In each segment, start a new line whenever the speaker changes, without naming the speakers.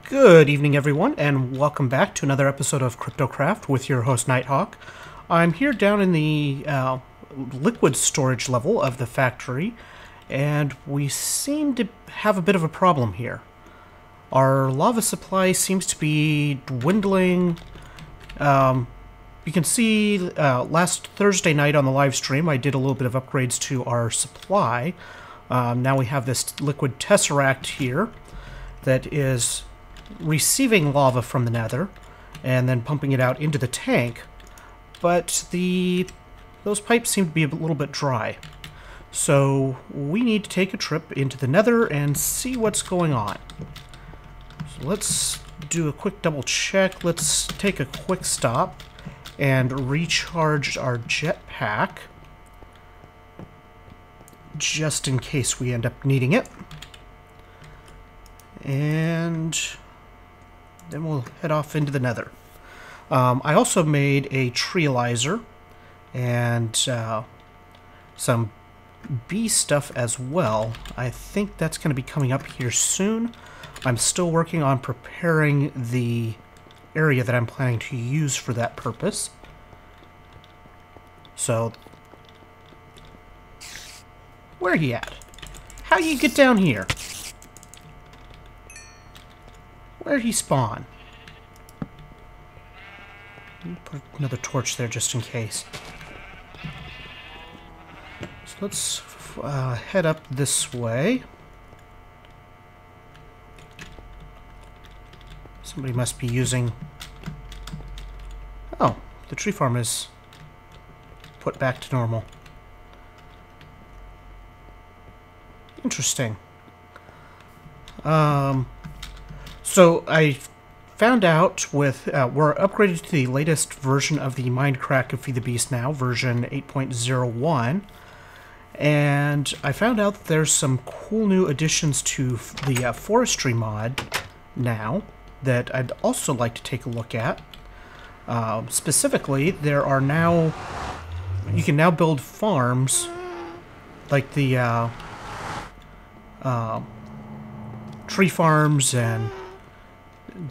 Good evening, everyone, and welcome back to another episode of Kryptocraft with your host, Nighthawk. I'm here down in the liquid storage level of the factory, and we seem to have a bit of a problem here. Our lava supply seems to be dwindling. You can see last Thursday night on the live stream, I did a little bit of upgrades to our supply. Now we have this liquid tesseract here that is receiving lava from the nether and then pumping it out into the tank, but those pipes seem to be a little bit dry. So we need to take a trip into the nether and see what's going on. So let's do a quick double check. Let's take a quick stop and recharge our jetpack just in case we end up needing it. And then we'll head off into the nether. I also made a treealizer and some bee stuff as well. I think that's going to be coming up here soon. I'm still working on preparing the area that I'm planning to use for that purpose. So, where are you at? How do you get down here? Where'd he spawn? Put another torch there just in case. So let's head up this way. Somebody must be using... Oh, the tree farm is put back to normal. Interesting. So I found out with, we're upgraded to the latest version of the Minecraft of Feed the Beast now, version 8.01, and I found out that there's some cool new additions to the forestry mod now that I'd also like to take a look at. Specifically, there are now, you can now build farms like the tree farms and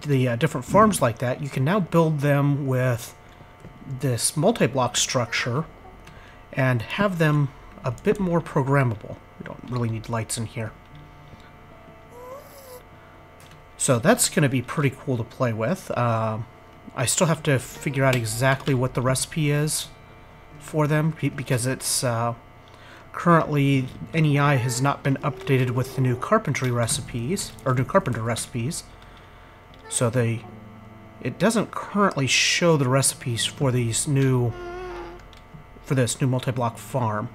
the different farms like that. You can now build them with this multi-block structure and have them a bit more programmable. We don't really need lights in here. So that's going to be pretty cool to play with. I still have to figure out exactly what the recipe is for them because it's currently NEI has not been updated with the new carpentry recipes, or new carpenter recipes. So it doesn't currently show the recipes for this new multi-block farm.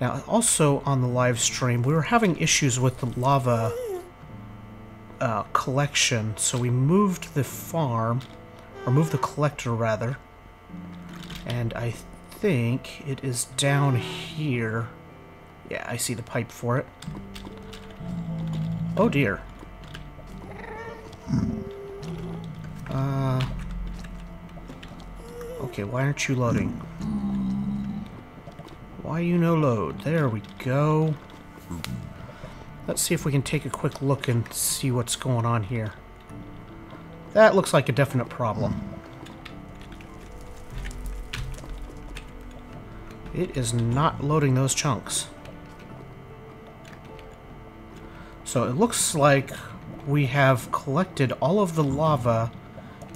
Now, also on the live stream, we were having issues with the lava collection, so we moved the farm, or moved the collector rather, and I think it is down here. Yeah, I see the pipe for it. Oh dear. Okay, why aren't you loading? Why you no load? There we go. Let's see if we can take a quick look and see what's going on here. That looks like a definite problem. It is not loading those chunks. So it looks like we have collected all of the lava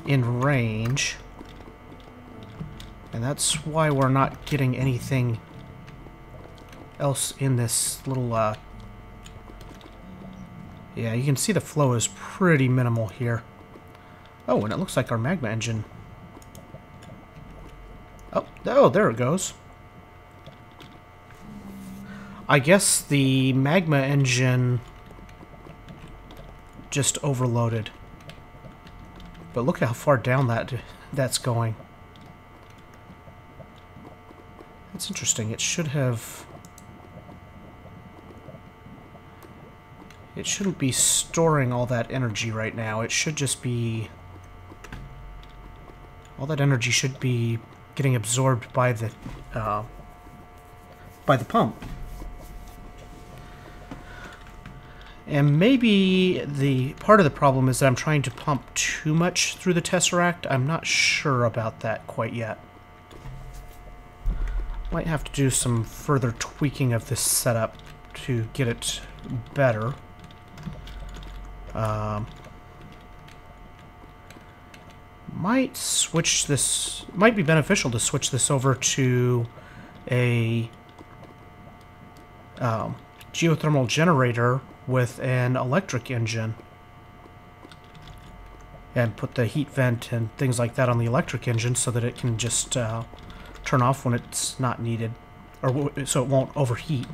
in range, and that's why we're not getting anything else in this little yeah, you can see the flow is pretty minimal here. Oh, and it looks like our magma engine. Oh, there it goes. I guess the magma engine just overloaded. But look how far down that's going. That's interesting. It should have... It shouldn't be storing all that energy right now. It should just be... All that energy should be getting absorbed by the pump. And maybe the part of the problem is that I'm trying to pump too much through the Tesseract. I'm not sure about that quite yet. Might have to do some further tweaking of this setup to get it better. Might be beneficial to switch this over to a geothermal generator with an electric engine. And put the heat vent and things like that on the electric engine so that it can just turn off when it's not needed, or so it won't overheat.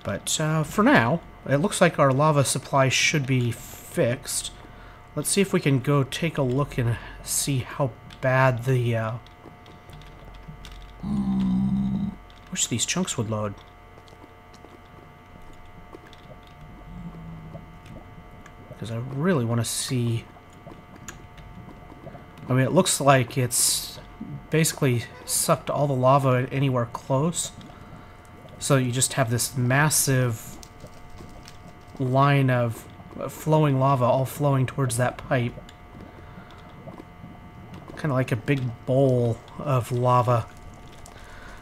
But for now, it looks like our lava supply should be fixed. Let's see if we can go take a look and see how bad the... wish these chunks would load. Because I really want to see... I mean, it looks like it's basically sucked all the lava anywhere close. So you just have this massive line of flowing lava all flowing towards that pipe. Kind of like a big bowl of lava.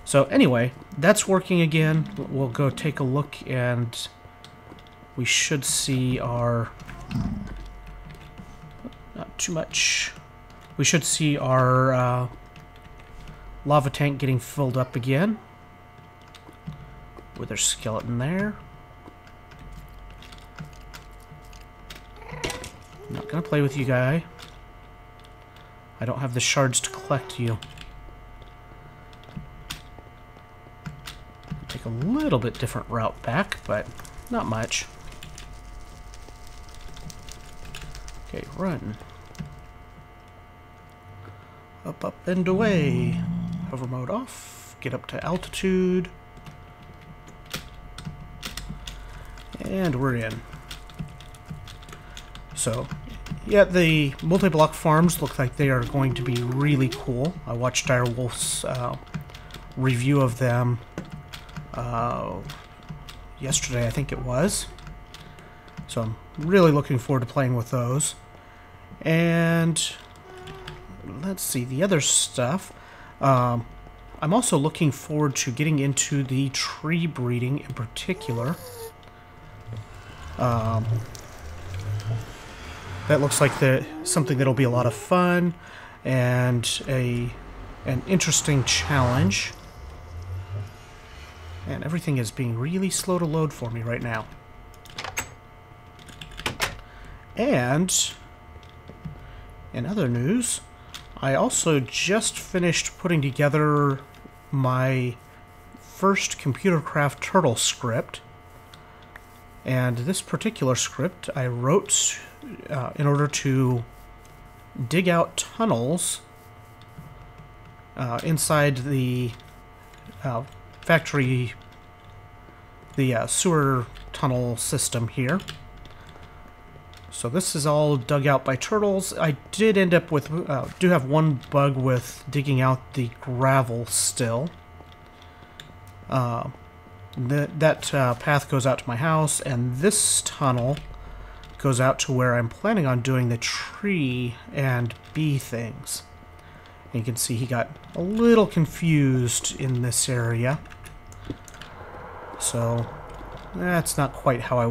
So anyway, that's working again. We'll go take a look and we should see our... not too much... We should see our lava tank getting filled up again. With our skeleton there. I'm not gonna play with you, guy. I don't have the shards to collect you. Take a little bit different route back, but not much. Okay, run. Up, up, and away. Hover mode off. Get up to altitude. And we're in. So, yeah, the multi-block farms look like they are going to be really cool. I watched Direwolf's review of them yesterday, I think it was. So I'm really looking forward to playing with those. And let's see, the other stuff. I'm also looking forward to getting into the tree breeding in particular. That looks like something that'll be a lot of fun and an interesting challenge. And everything is being really slow to load for me right now. And in other news, I also just finished putting together my first Computercraft turtle script. And this particular script I wrote in order to dig out tunnels inside the factory, the sewer tunnel system here. So this is all dug out by turtles. I did end up with, do have one bug with digging out the gravel still. That path goes out to my house, and this tunnel goes out to where I'm planning on doing the tree and bee things. And you can see he got a little confused in this area. So that's not quite how I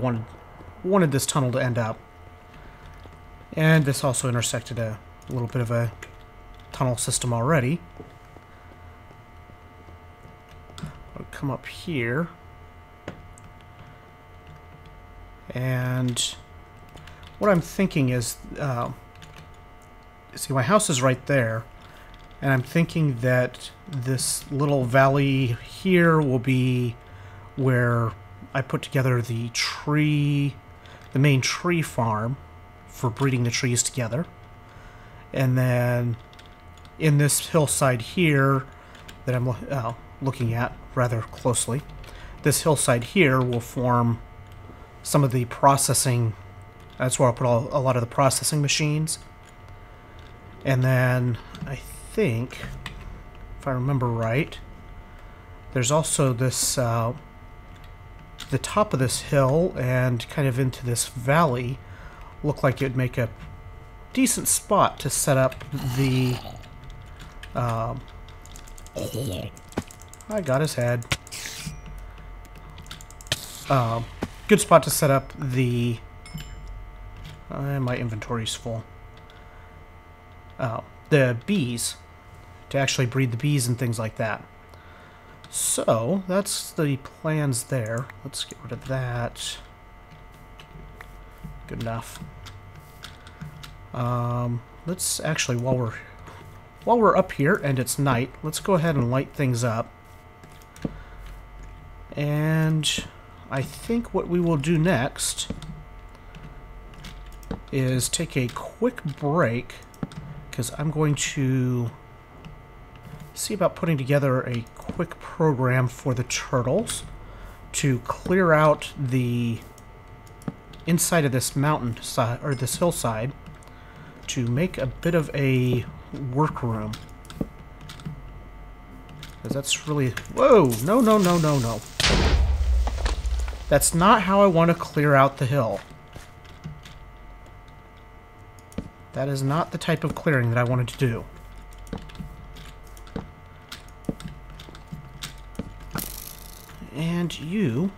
wanted this tunnel to end up. And this also intersected a little bit of a tunnel system already. I'll come up here. And what I'm thinking is, see, my house is right there. And I'm thinking that this little valley here will be where I put together the main tree farm for breeding the trees together. And then in this hillside here that I'm looking at rather closely, this hillside here will form some of the processing. That's where I'll put a lot of the processing machines. And then I think, if I remember right, there's also this the top of this hill and kind of into this valley look like it'd make a decent spot to set up the... I got his head. Good spot to set up the... my inventory's full. The bees. To actually breed the bees and things like that. So, that's the plans there. Let's get rid of that. Good enough. Let's actually, while we're up here and it's night, let's go ahead and light things up. And I think what we will do next is take a quick break, because I'm going to see about putting together a quick program for the turtles to clear out the inside of this mountain side, or this hillside, to make a bit of a workroom. Because that's really... Whoa! No, no, no, no, no. That's not how I want to clear out the hill. That is not the type of clearing that I wanted to do. And you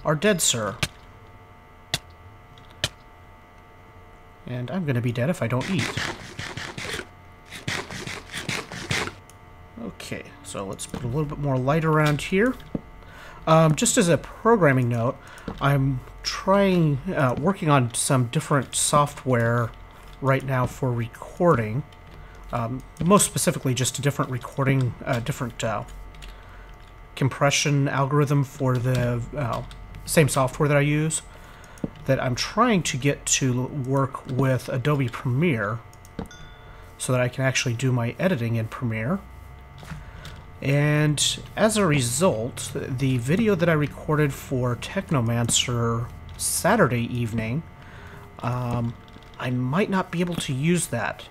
are dead, sir. And I'm going to be dead if I don't eat. Okay, so let's put a little bit more light around here. Just as a programming note, I'm working on some different software right now for recording. Most specifically, just a different recording, different compression algorithm for the same software that I use, that I'm trying to get to work with Adobe Premiere so that I can actually do my editing in Premiere. And as a result, the video that I recorded for Technomancer Saturday evening, I might not be able to use that.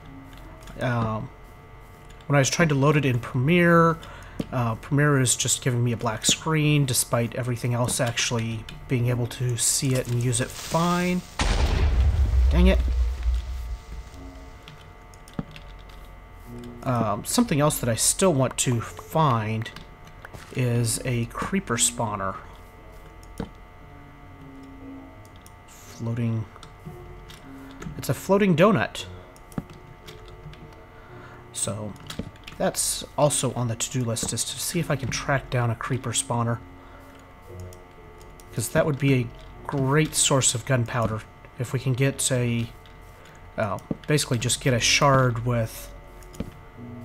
When I was trying to load it in Premiere, Premiere is just giving me a black screen, despite everything else actually being able to see it and use it fine. Dang it. Something else that I still want to find is a creeper spawner. Floating... It's a floating donut. So, that's also on the to-do list, is to see if I can track down a creeper spawner. Because that would be a great source of gunpowder. If we can get a... basically just get a shard with...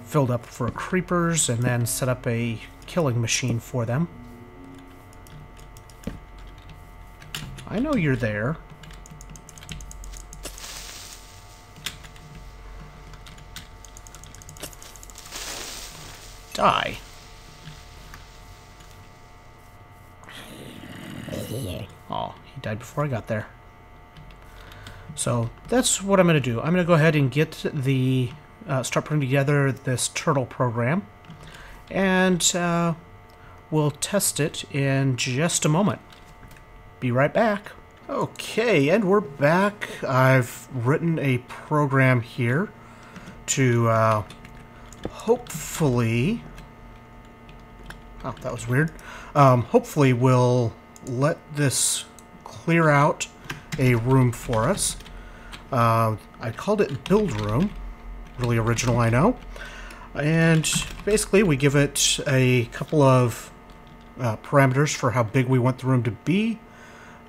filled up for creepers, and then set up a killing machine for them. I know you're there. Die. Oh, he died before I got there. So that's what I'm going to do. I'm going to go ahead and get the... start putting together this turtle program, and we'll test it in just a moment. Be right back. Okay, and we're back. I've written a program here to hopefully... Oh, that was weird. Hopefully we'll let this clear out a room for us. I called it Build Room. Really original, I know. And basically we give it a couple of parameters for how big we want the room to be.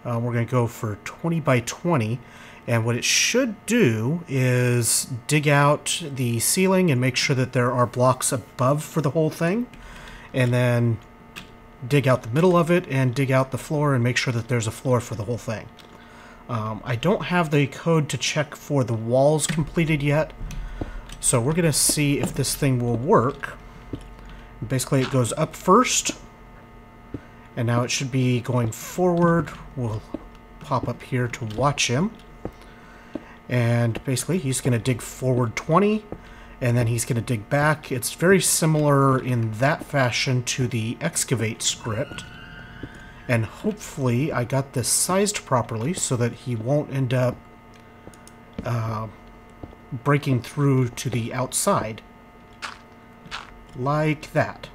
We're going to go for 20 by 20, and what it should do is dig out the ceiling and make sure that there are blocks above for the whole thing, and then dig out the middle of it and dig out the floor and make sure that there's a floor for the whole thing. I don't have the code to check for the walls completed yet, so we're going to see if this thing will work. Basically it goes up first, and now it should be going forward. We'll pop up here to watch him. And basically he's going to dig forward 20, and then he's going to dig back. It's very similar in that fashion to the excavate script. And hopefully I got this sized properly so that he won't end up breaking through to the outside. Like that.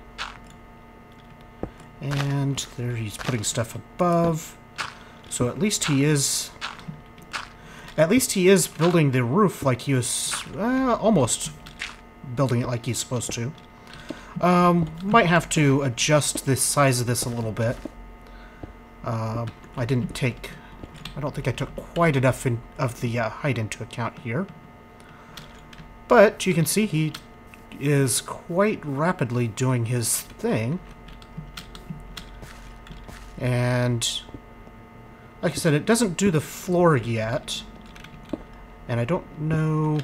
And there he's putting stuff above. So at least he is building the roof like he was almost building it like he's supposed to. Might have to adjust the size of this a little bit. I don't think I took quite enough of the height into account here. But you can see he is quite rapidly doing his thing. And like I said, it doesn't do the floor yet. And I don't know...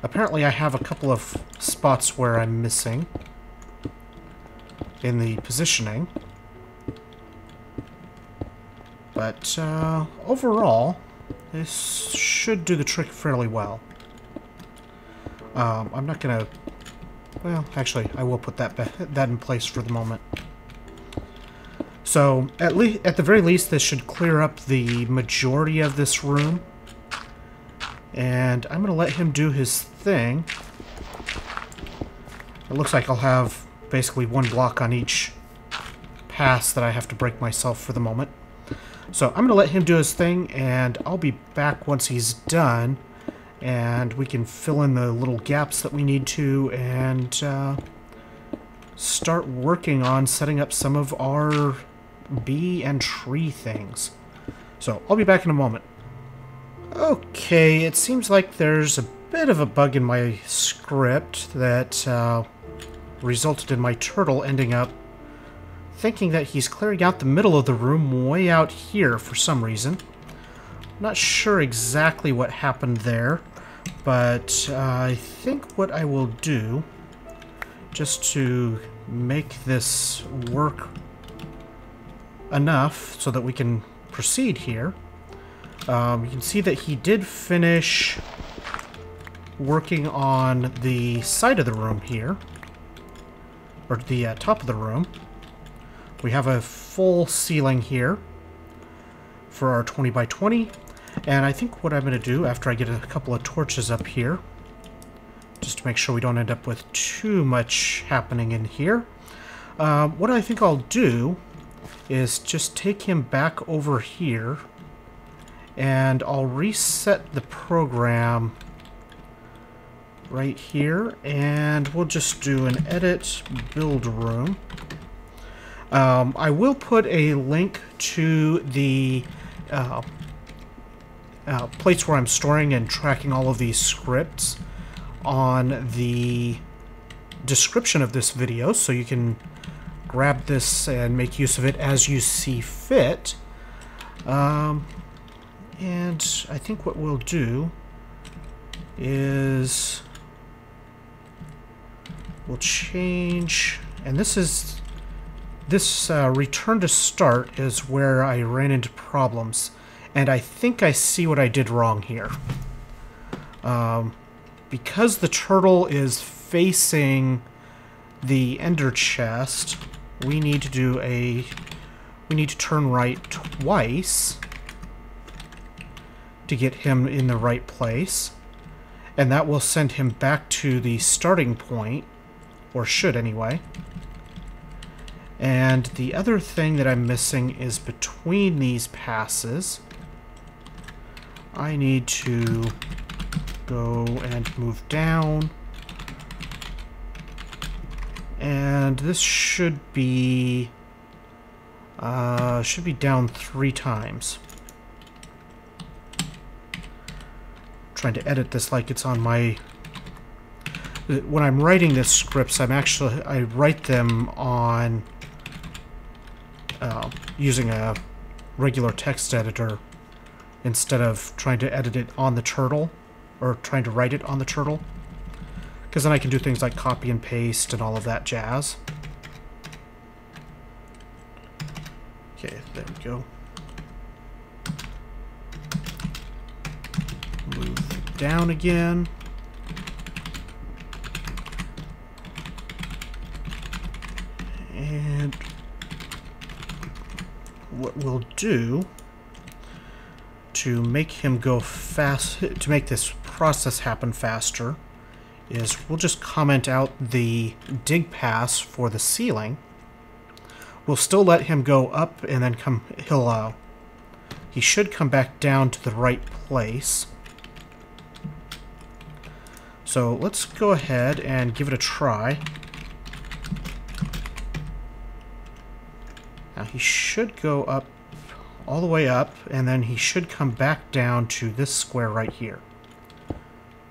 Apparently I have a couple of spots where I'm missing in the positioning. But overall, this should do the trick fairly well. I'm not gonna... Well, actually, I will put that in place for the moment. So, at the very least, this should clear up the majority of this room. And I'm going to let him do his thing. It looks like I'll have basically one block on each pass that I have to break myself for the moment. So I'm going to let him do his thing, and I'll be back once he's done. And we can fill in the little gaps that we need to, and start working on setting up some of our bee and tree things. So I'll be back in a moment. Okay, it seems like there's a bit of a bug in my script that resulted in my turtle ending up thinking that he's clearing out the middle of the room way out here for some reason. Not sure exactly what happened there, but I think what I will do, just to make this work enough so that we can proceed here, you can see that he did finish working on the side of the room here, or the top of the room. We have a full ceiling here for our 20 by 20. And I think what I'm going to do after I get a couple of torches up here, just to make sure we don't end up with too much happening in here, what I think I'll do is just take him back over here, and I'll reset the program right here, and we'll just do an edit build room. I will put a link to the place where I'm storing and tracking all of these scripts on the description of this video, so you can grab this and make use of it as you see fit. And I think what we'll do is we'll change, and this return to start is where I ran into problems. And I think I see what I did wrong here. Because the turtle is facing the ender chest, we need to turn right twice to get him in the right place. And that will send him back to the starting point, or should anyway. And the other thing that I'm missing is between these passes, I need to go and move down, and this should be down 3 times. I'm trying to edit this like it's on my... When I'm writing the scripts, I write them on using a regular text editor, instead of trying to edit it on the turtle, or trying to write it on the turtle. Because then I can do things like copy and paste and all of that jazz. Okay, there we go. Move down again. And what we'll do to make him go fast, to make this process happen faster, is we'll just comment out the dig pass for the ceiling. We'll still let him go up, and then he should come back down to the right place. So let's go ahead and give it a try. Now he should go up, all the way up, and then he should come back down to this square right here.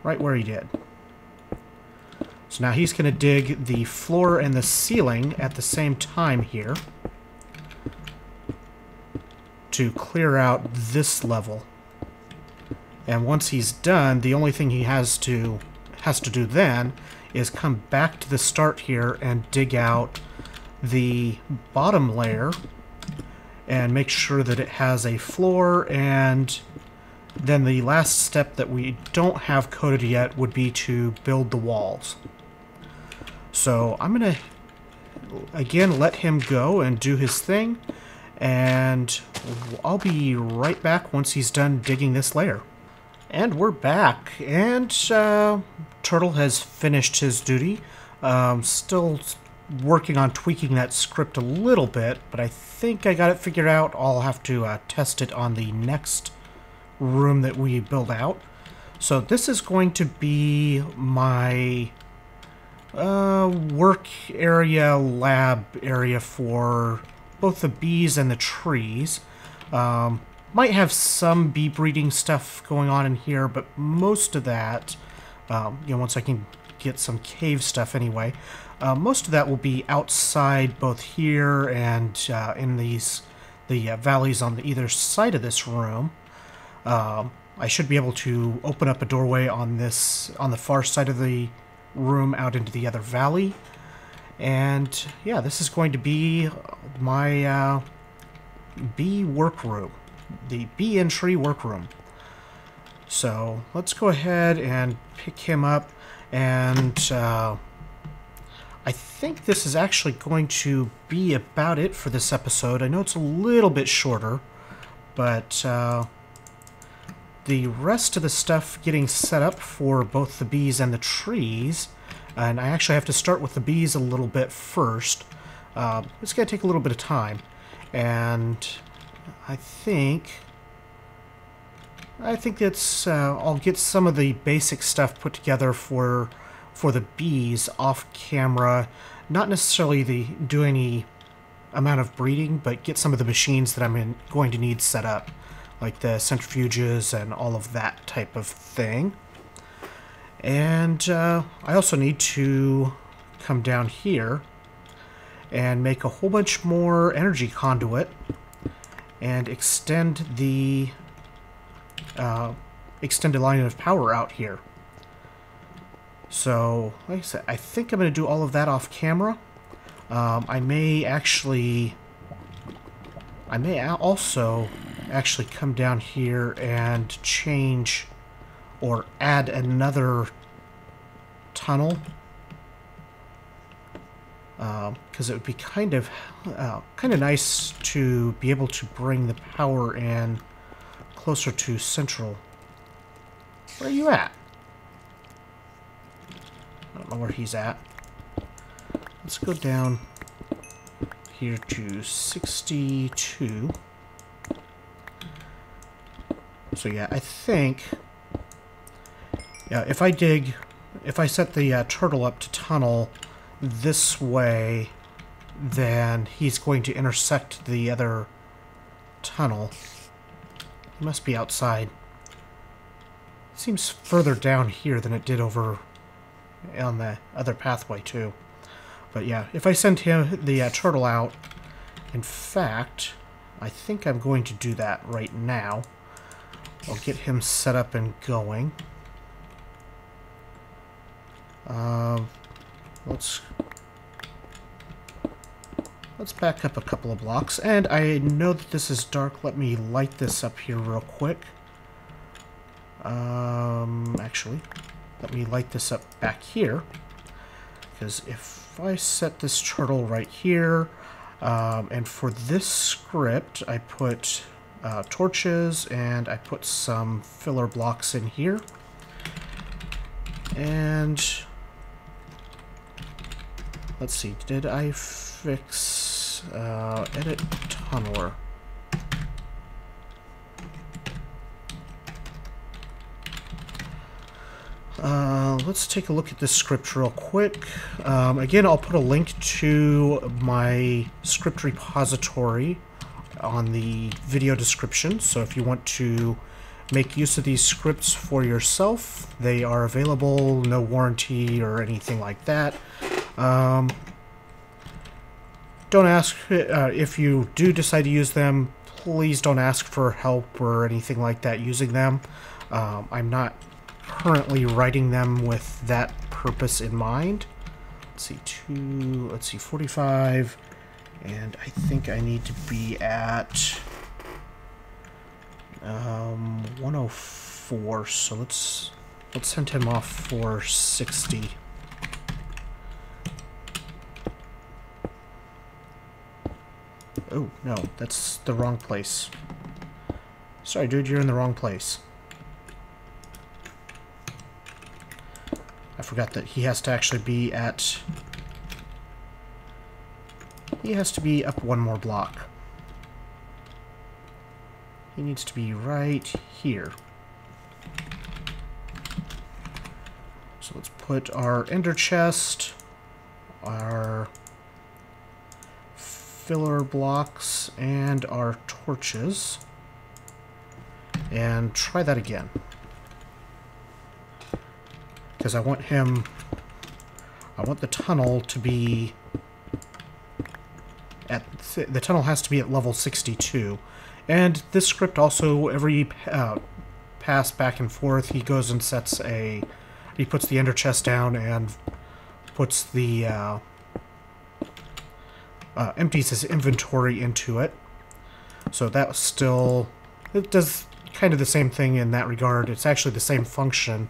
Right where he did. So now he's going to dig the floor and the ceiling at the same time here to clear out this level. And once he's done, the only thing he has to do then is come back to the start here and dig out the bottom layer and make sure that it has a floor, and then the last step that we don't have coded yet would be to build the walls. So I'm going to, again, let him go and do his thing, and I'll be right back once he's done digging this layer. And we're back, and Turtle has finished his duty. Still working on tweaking that script a little bit, but I think I got it figured out. I'll have to test it on the next room that we build out. So this is going to be my work area, lab area for both the bees and the trees. Might have some bee breeding stuff going on in here, but most of that, once I can get some cave stuff anyway, most of that will be outside, both here and in the valleys on either side of this room. I should be able to open up a doorway on the far side of the room out into the other valley. And yeah, this is going to be my bee workroom, the bee and tree workroom. So let's go ahead and pick him up, and I think this is actually going to be about it for this episode. I know it's a little bit shorter, but the rest of the stuff getting set up for both the bees and the trees, and I actually have to start with the bees a little bit first. It's going to take a little bit of time, and I think it's I'll get some of the basic stuff put together for the bees off camera. Not necessarily do any amount of breeding, but get some of the machines that I'm going to need set up, like the centrifuges and all of that type of thing. And I also need to come down here and make a whole bunch more energy conduit and extend the extended line of power out here. So, like I said, I think I'm going to do all of that off camera. I may also actually come down here and change or add another tunnel, because it would be kind of nice to be able to bring the power in closer to central. Where are you at? I don't know where he's at. Let's go down here to 62. So yeah, I think, yeah, if I set the turtle up to tunnel this way, then he's going to intersect the other tunnel. He must be outside. It seems further down here than it did over on the other pathway too. But yeah, if I send the turtle out, in fact, I think I'm going to do that right now. I'll get him set up and going. Let's back up a couple of blocks. And I know that this is dark. Let me light this up here real quick. Actually, let me light this up back here. Because if I set this turtle right here, And for this script, I put torches, and I put some filler blocks in here. And let's see, did I fix edit tunneler? Let's take a look at this script real quick. Again, I'll put a link to my script repository on the video description, so if you want to make use of these scripts for yourself, they are available, no warranty or anything like that. Don't ask, if you do decide to use them, please don't ask for help or anything like that using them. I'm not currently writing them with that purpose in mind. Let's see, 45, and I think I need to be at 104, so let's send him off for 60. Oh, no, that's the wrong place. Sorry, dude, you're in the wrong place. I forgot that he has to actually be at... He has to be up one more block. He needs to be right here. So let's put our ender chest, our filler blocks, and our torches. And try that again. Because I want the tunnel to be at, the tunnel has to be at level 62. And this script also, every pass back and forth, he goes and he puts the ender chest down and puts the, empties his inventory into it. So that still, it does kind of the same thing in that regard. It's actually the same function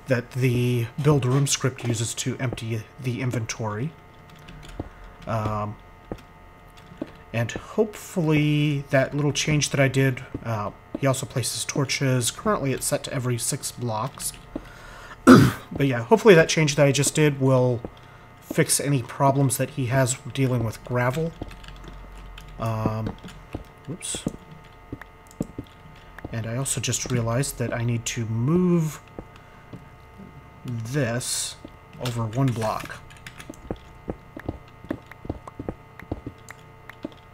that the build room script uses to empty the inventory. And hopefully that little change that I did, he also places torches. Currently it's set to every 6 blocks. But yeah, hopefully that change that I just did will fix any problems that he has dealing with gravel. Whoops. And I also just realized that I need to move this over 1 block.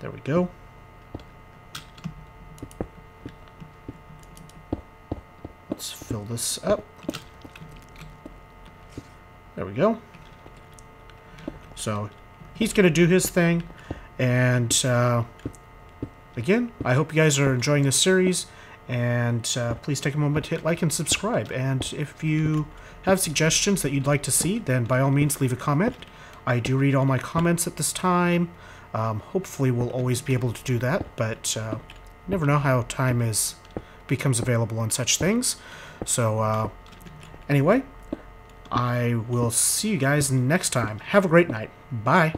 There we go. Let's fill this up. There we go. So he's going to do his thing. And again, I hope you guys are enjoying this series. And please take a moment to hit like and subscribe. And if you have suggestions that you'd like to see, then by all means leave a comment. I do read all my comments at this time. Hopefully we'll always be able to do that, but never know how time becomes available on such things. So anyway, I will see you guys next time. Have a great night. Bye.